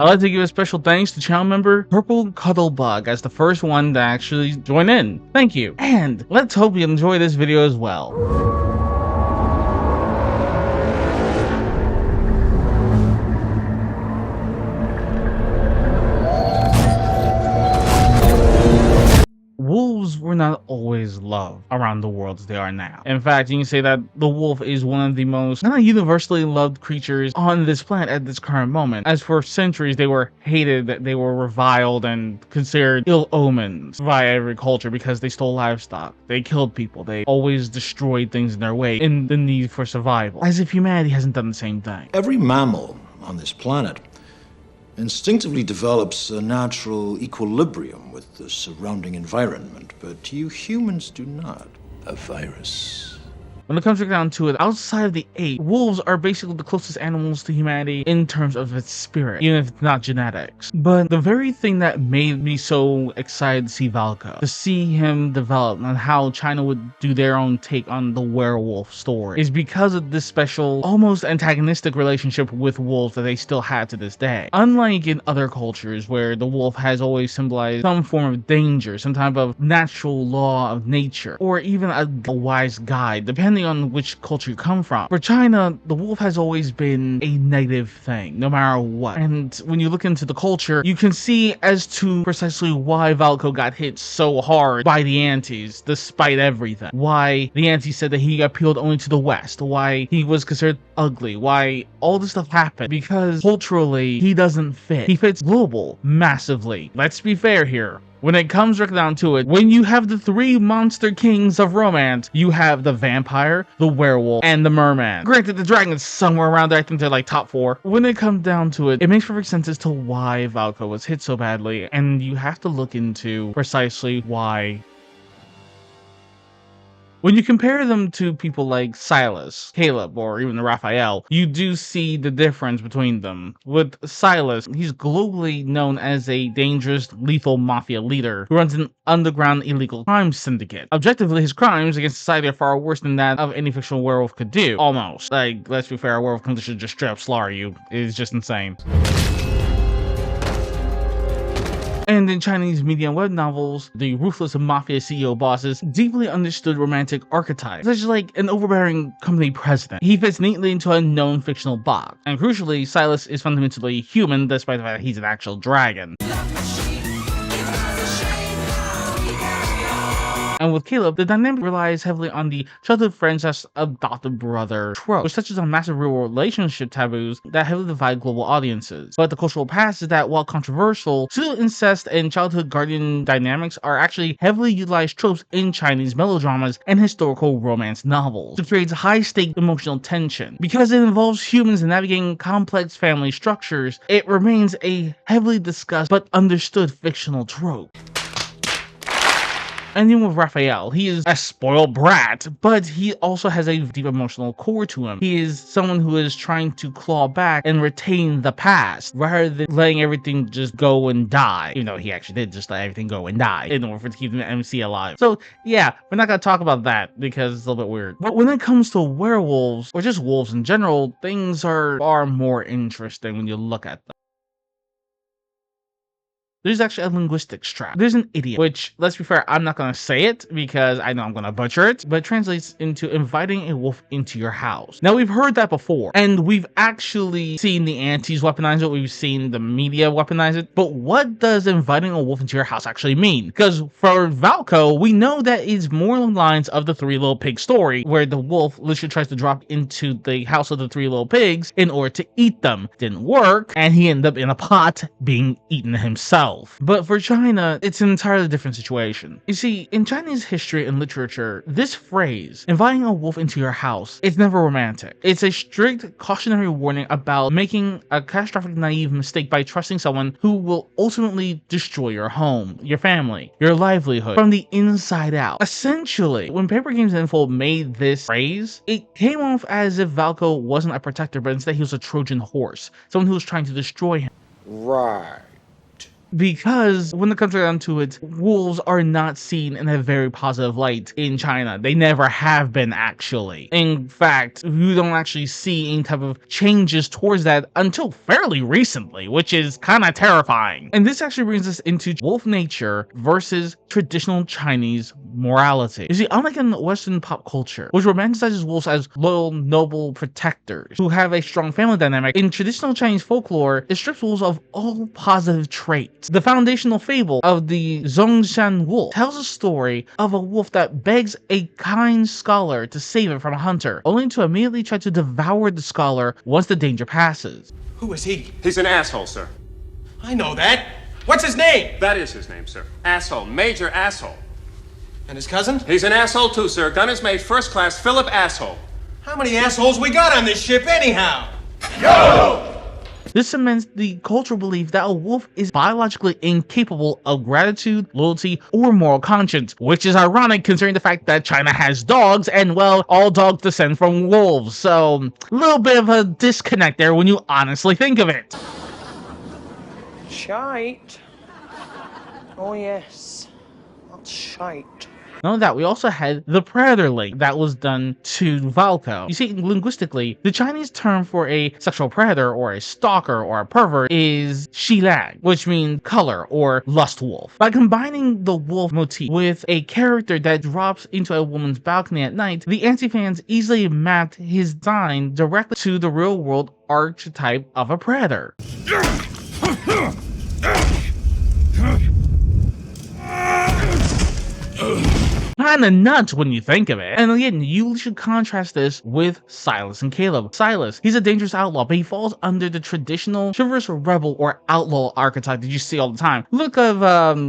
I'd like to give a special thanks to channel member Purple Cuddlebug as the first one to actually join in. Thank you. And let's hope you enjoy this video as well. Wolves were not always loved around the world as they are now. In fact, you can say that the wolf is one of the most not universally loved creatures on this planet at this current moment, as for centuries they were hated, they were reviled and considered ill omens by every culture because they stole livestock, they killed people, they always destroyed things in their way in the need for survival, as if humanity hasn't done the same thing. Every mammal on this planet instinctively develops a natural equilibrium with the surrounding environment, but you humans do not. A virus. When it comes down to it, outside of the ape, wolves are basically the closest animals to humanity in terms of its spirit, even if it's not genetics. But the very thing that made me so excited to see Valka, to see him develop and how China would do their own take on the werewolf story, is because of this special, almost antagonistic relationship with wolves that they still have to this day. Unlike in other cultures where the wolf has always symbolized some form of danger, some type of natural law of nature, or even a wise guide, depending on which culture you come from. For China, the wolf has always been a negative thing, no matter what. And when you look into the culture, you can see as to precisely why Valko got hit so hard by the Antis, despite everything. Why the Antis said that he appealed only to the West, why he was considered ugly, why all this stuff happened. Because culturally, he doesn't fit. He fits global massively. Let's be fair here. When it comes right down to it, when you have the three monster kings of romance, you have the vampire, the werewolf, and the merman. Granted, the dragon's somewhere around there. I think they're like top 4. When it comes down to it, it makes perfect sense as to why Valko was hit so badly, and you have to look into precisely why. When you compare them to people like Silas, Caleb, or even Raphael, you do see the difference between them. With Silas, he's globally known as a dangerous, lethal mafia leader who runs an underground illegal crime syndicate. Objectively, his crimes against society are far worse than that of any fictional werewolf could do. Almost. Like, let's be fair, a werewolf comes to just straight up slaughter you. It's just insane. And in Chinese media and web novels, the ruthless mafia CEO bosses deeply understood romantic archetypes, such as like an overbearing company president. He fits neatly into a known fictional box. And crucially, Silas is fundamentally human, despite the fact that he's an actual dragon. And with Caleb, the dynamic relies heavily on the childhood friends as adopted brother trope, which touches on massive real-world relationship taboos that heavily divide global audiences. But the cultural past is that while controversial, pseudo incest and childhood guardian dynamics are actually heavily utilized tropes in Chinese melodramas and historical romance novels to create high-stake emotional tension. Because it involves humans navigating complex family structures, it remains a heavily discussed but understood fictional trope. And even with Raphael, he is a spoiled brat, but he also has a deep emotional core to him. He is someone who is trying to claw back and retain the past, rather than letting everything just go and die. Even though he actually did just let everything go and die in order to keep the MC alive. So yeah, we're not gonna talk about that because it's a little bit weird. But when it comes to werewolves, or just wolves in general, things are far more interesting when you look at them. There's actually a linguistic trap. There's an idiom, which, let's be fair, I'm not going to say it because I know I'm going to butcher it, but it translates into inviting a wolf into your house. Now, we've heard that before, and we've actually seen the Antis weaponize it, we've seen the media weaponize it, but what does inviting a wolf into your house actually mean? Because for Valko, we know that it's more along the lines of the Three Little Pigs story, where the wolf literally tries to drop into the house of the Three Little Pigs in order to eat them. Didn't work, and he ended up in a pot being eaten himself. But for China, it's an entirely different situation. You see, in Chinese history and literature, this phrase, inviting a wolf into your house, it's never romantic. It's a strict cautionary warning about making a catastrophic naive mistake by trusting someone who will ultimately destroy your home, your family, your livelihood from the inside out. Essentially, when Papergames and Infold made this phrase, it came off as if Valko wasn't a protector, but instead he was a Trojan horse, someone who was trying to destroy him. Right. because when it comes down to it, wolves are not seen in a very positive light in China. They never have been, actually. In fact, you don't actually see any type of changes towards that until fairly recently, which is kind of terrifying. And this actually brings us into wolf nature versus traditional Chinese morality. You see, unlike in Western pop culture, which romanticizes wolves as loyal, noble protectors who have a strong family dynamic, in traditional Chinese folklore, it strips wolves of all positive traits. The foundational fable of the Zongshan wolf tells a story of a wolf that begs a kind scholar to save it from a hunter, only to immediately try to devour the scholar once the danger passes. Who is he? He's an asshole, sir. I know that. What's his name? That is his name, sir. Asshole. Major asshole. And his cousin? He's an asshole too, sir. Gun is made first class Philip Asshole. How many assholes we got on this ship anyhow? This cements the cultural belief that a wolf is biologically incapable of gratitude, loyalty, or moral conscience, which is ironic considering the fact that China has dogs, and well, all dogs descend from wolves, so a little bit of a disconnect there when you honestly think of it. Shite. Oh yes, that's shite. Not only that, we also had the predator link that was done to Valko. You see, linguistically, the Chinese term for a sexual predator or a stalker or a pervert is xilang, which means color or lust wolf. By combining the wolf motif with a character that drops into a woman's balcony at night, the anti-fans easily mapped his design directly to the real-world archetype of a predator. Kinda nuts when you think of it. And again, you should contrast this with Silas and Caleb. Silas, he's a dangerous outlaw, but he falls under the traditional chivalrous rebel or outlaw archetype that you see all the time. Look of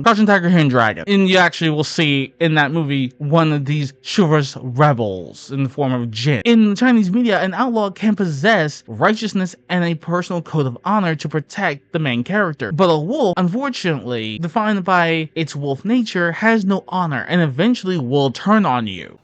Crouching Tiger, Hidden Dragon, and you actually will see in that movie one of these chivalrous rebels in the form of Jin. In Chinese media, an outlaw can possess righteousness and a personal code of honor to protect the main character. But a wolf, unfortunately, defined by its wolf nature, has no honor and eventually will turn on you.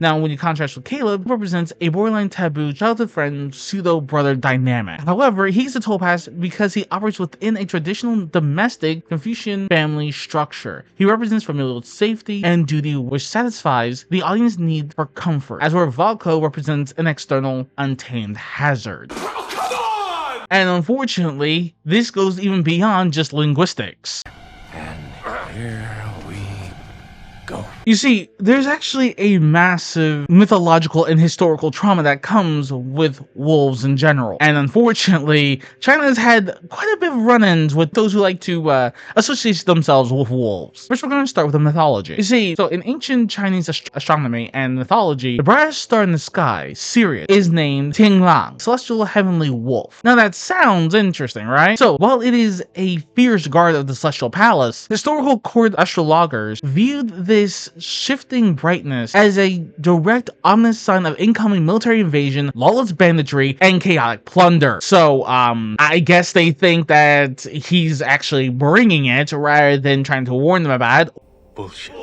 Now, when you contrast with Caleb, he represents a borderline taboo childhood friend pseudo-brother dynamic. However, he's a topaz because he operates within a traditional domestic Confucian family structure. He represents familial safety and duty, which satisfies the audience's need for comfort, as where Valko represents an external untamed hazard. Oh, come on! And unfortunately, this goes even beyond just linguistics. And here we go. You see, there's actually a massive mythological and historical trauma that comes with wolves in general. And unfortunately, China has had quite a bit of run-ins with those who like to associate themselves with wolves. First, we're going to start with the mythology. You see, so in ancient Chinese astronomy and mythology, the brightest star in the sky, Sirius, is named Tinglang, celestial heavenly wolf. Now that sounds interesting, right? So, while it is a fierce guard of the celestial palace, historical court astrologers viewed this shifting brightness as a direct ominous sign of incoming military invasion, lawless banditry, and chaotic plunder. So, I guess they think that he's actually bringing it rather than trying to warn them about it. Bullshit.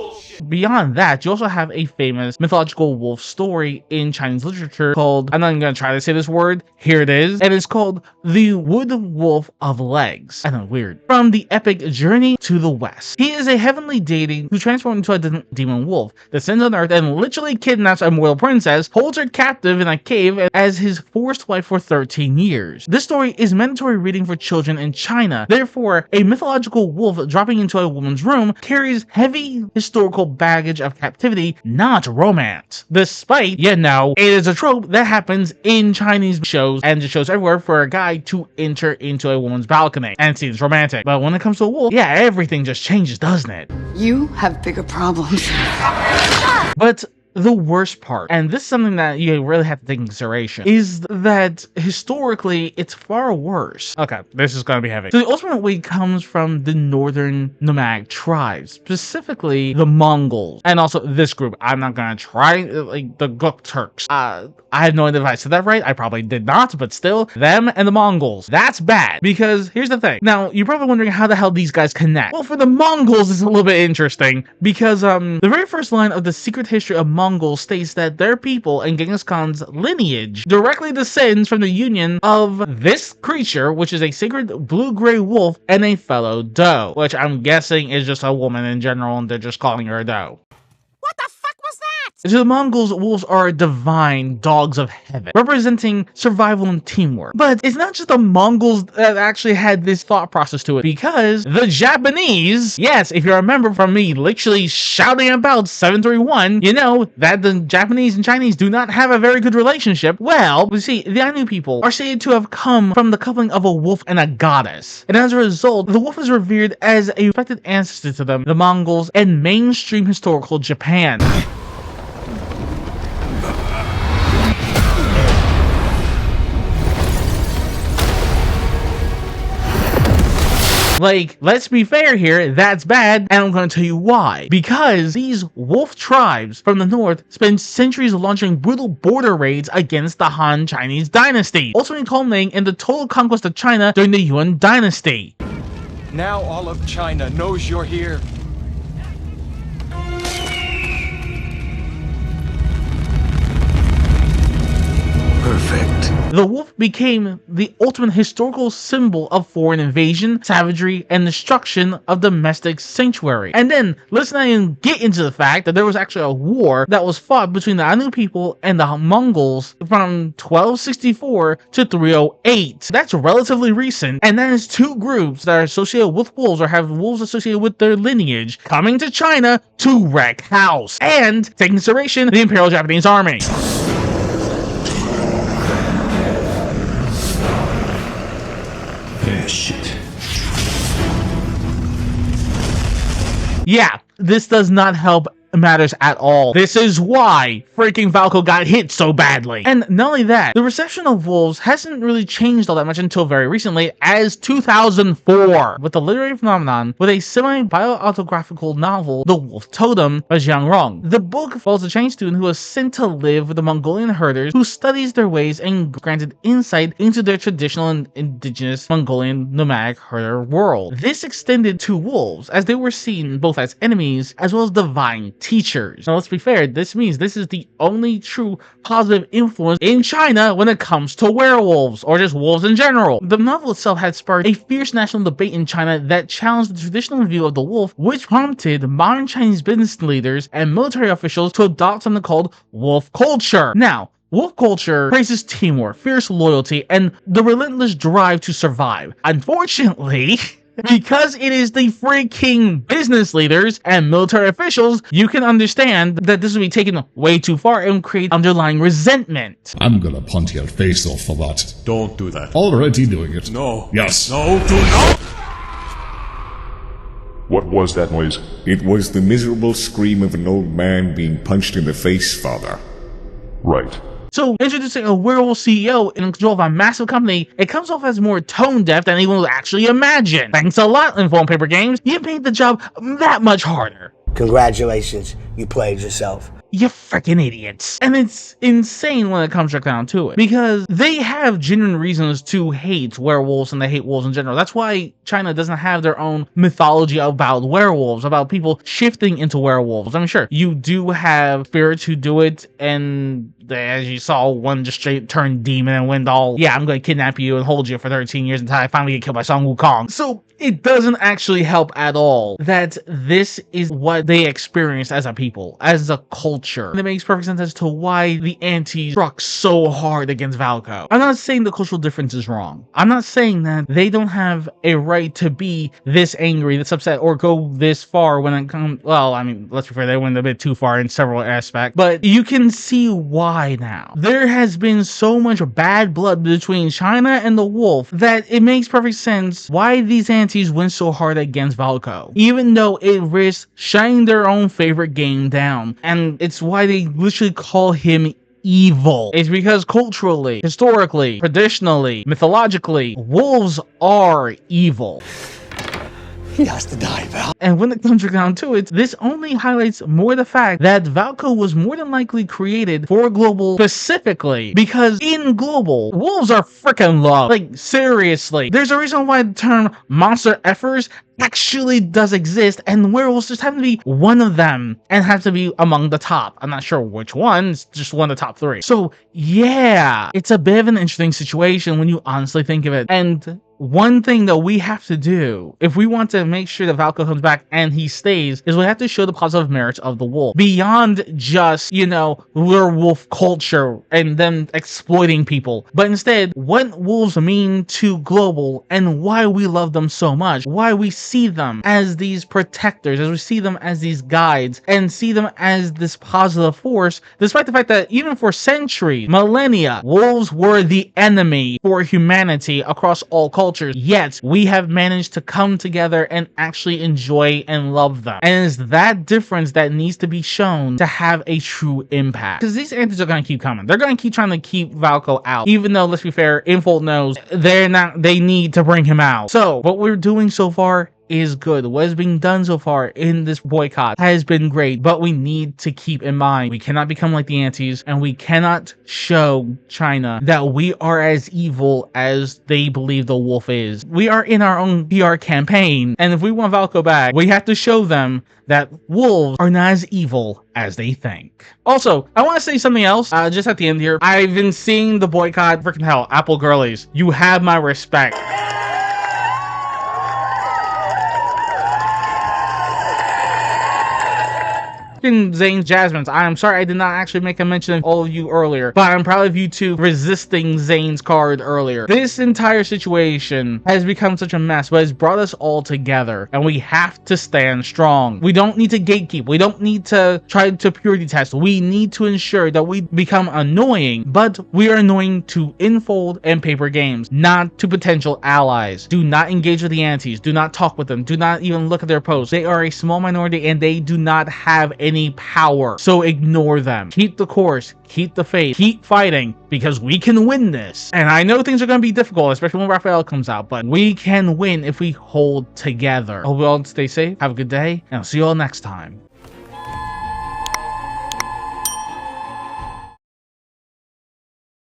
Beyond that, you also have a famous mythological wolf story in Chinese literature called, I'm not even going to try to say this word, here it is, and it's called The Wood Wolf of Legs. I know, weird. From the epic Journey to the West. He is a heavenly deity who transforms into a demon wolf, descends on Earth, and literally kidnaps a mortal princess, holds her captive in a cave as his forced wife for 13 years. This story is mandatory reading for children in China. Therefore, a mythological wolf dropping into a woman's room carries heavy historical baggage of captivity, not romance. Despite, it is a trope that happens in Chinese shows and shows everywhere for a guy to enter into a woman's balcony and seems romantic. But when it comes to a wolf, everything just changes, doesn't it? You have bigger problems. But the worst part, and this is something that you really have to take into consideration, is that historically it's far worse. Okay, this is gonna be heavy. So the ultimate weight comes from the northern nomadic tribes, specifically the Mongols, and also this group. I'm not gonna try, like the Guk Turks. I have no idea if I said that right. I probably did not, but still, them and the Mongols. That's bad, because here's the thing. Now, you're probably wondering how the hell these guys connect. Well, for the Mongols, it's a little bit interesting, because the very first line of the Secret History of Mongols Mongols states that their people and Genghis Khan's lineage directly descends from the union of this creature, which is a sacred blue-gray wolf, and a fellow doe, which I'm guessing is just a woman in general, and they're just calling her a doe. To the Mongols, wolves are divine dogs of heaven, representing survival and teamwork. But it's not just the Mongols that actually had this thought process to it, because the Japanese, yes, if you remember from me literally shouting about 731, you know that the Japanese and Chinese do not have a very good relationship. Well, you see, the Ainu people are stated to have come from the coupling of a wolf and a goddess. And as a result, the wolf is revered as a respected ancestor to them, the Mongols, and mainstream historical Japan. Like, let's be fair here, that's bad, and I'm going to tell you why. Because these wolf tribes from the north spent centuries launching brutal border raids against the Han Chinese dynasty, ultimately culminating in the total conquest of China during the Yuan dynasty. Now all of China knows you're here. Perfect. The wolf became the ultimate historical symbol of foreign invasion, savagery, and destruction of domestic sanctuary. And then, let's not even get into the fact that there was actually a war that was fought between the Ainu people and the Mongols from 1264 to 308. That's relatively recent, and that is two groups that are associated with wolves or have wolves associated with their lineage coming to China to wreck house and take into consideration the Imperial Japanese Army. Shit. Yeah, this does not help matters at all. This is why freaking Valko got hit so badly. And not only that, the reception of wolves hasn't really changed all that much until very recently, as 2004, with the literary phenomenon with a semi-bioautographical novel, The Wolf Totem by Jiang Rong. The book follows a Chinese student who is sent to live with the Mongolian herders, who studies their ways and granted insight into their traditional and indigenous Mongolian nomadic herder world. This extended to wolves, as they were seen both as enemies as well as divine teachers. Now let's be fair, this means this is the only true positive influence in China when it comes to werewolves, or just wolves in general. The novel itself had sparked a fierce national debate in China that challenged the traditional view of the wolf, which prompted modern Chinese business leaders and military officials to adopt something called wolf culture. Now, wolf culture praises teamwork, fierce loyalty, and the relentless drive to survive. Unfortunately, because it is the freaking business leaders and military officials, you can understand that this will be taken way too far and create underlying resentment. I'm gonna punt your face off for that. Don't do that. Already doing it. No. Yes. No, do not! What was that noise? It was the miserable scream of an old man being punched in the face, Father. Right. So, introducing a werewolf CEO in control of a massive company, it comes off as more tone-deaf than anyone would actually imagine. Thanks a lot, Infold Papergames. You made the job that much harder. Congratulations, you played yourself. You freaking idiots. And it's insane when it comes right down to it, because they have genuine reasons to hate werewolves, and they hate wolves in general. That's why China doesn't have their own mythology about werewolves, about people shifting into werewolves. I mean, sure, you do have spirits who do it, and as you saw, one just straight turned demon and went all, yeah, I'm going to kidnap you and hold you for 13 years until I finally get killed by Sun Wukong. So it doesn't actually help at all that this is what they experienced as a people, as a culture. And it makes perfect sense as to why the anti struck so hard against Valko. I'm not saying the cultural difference is wrong. I'm not saying that they don't have a right to be this angry, this upset, or go this far when it comes, well, I mean, let's be fair, they went a bit too far in several aspects, but you can see why now. There has been so much bad blood between China and the wolf that it makes perfect sense why these antis went so hard against Valko, even though it risks shutting their own favorite game down. And it's why they literally call him evil. It's because culturally, historically, traditionally, mythologically, wolves are evil. He has to die, Val. And when it comes down to it, this only highlights more the fact that Valko was more than likely created for global specifically, because in global, wolves are freaking loved. Like, seriously. There's a reason why the term monster effers actually does exist, and werewolves just happen to be one of them and have to be among the top. I'm not sure which one, it's just one of the top 3. So yeah, it's a bit of an interesting situation when you honestly think of it. And one thing that we have to do if we want to make sure that Valko comes back and he stays is we have to show the positive merits of the wolf beyond just, you know, werewolf culture and them exploiting people, but instead what wolves mean to global and why we love them so much, why we see them as these protectors, as we see them as these guides and see them as this positive force, despite the fact that even for centuries, millennia, wolves were the enemy for humanity across all cultures. Yet we have managed to come together and actually enjoy and love them. And it's that difference that needs to be shown to have a true impact. Because these antics are going to keep coming. They're going to keep trying to keep Valko out. Even though, let's be fair, Infold knows they need to bring him out. So what we're doing so far is good. What is being done so far in this boycott has been great, but we need to keep in mind we cannot become like the antis, and we cannot show China that we are as evil as they believe the wolf is. We are in our own PR campaign, and if we want Valko back, we have to show them that wolves are not as evil as they think. Also, I want to say something else just at the end here. I've been seeing the boycott. Freaking hell, Apple girlies, you have my respect. Zane's Jasmines, I'm sorry I did not actually make a mention of all of you earlier, but I'm proud of you two resisting Zane's card earlier. This entire situation has become such a mess, but it's brought us all together, and we have to stand strong. We don't need to gatekeep. We don't need to try to purity test. We need to ensure that we become annoying, but we are annoying to Infold and Papergames, not to potential allies. Do not engage with the antis. Do not talk with them. Do not even look at their posts. They are a small minority, and they do not have any power, so ignore them. Keep the course, keep the faith, keep fighting, because we can win this. And I know things are going to be difficult, especially when Raphael comes out, but we can win if we hold together. Hope you all stay safe, have a good day, and I'll see you all next time.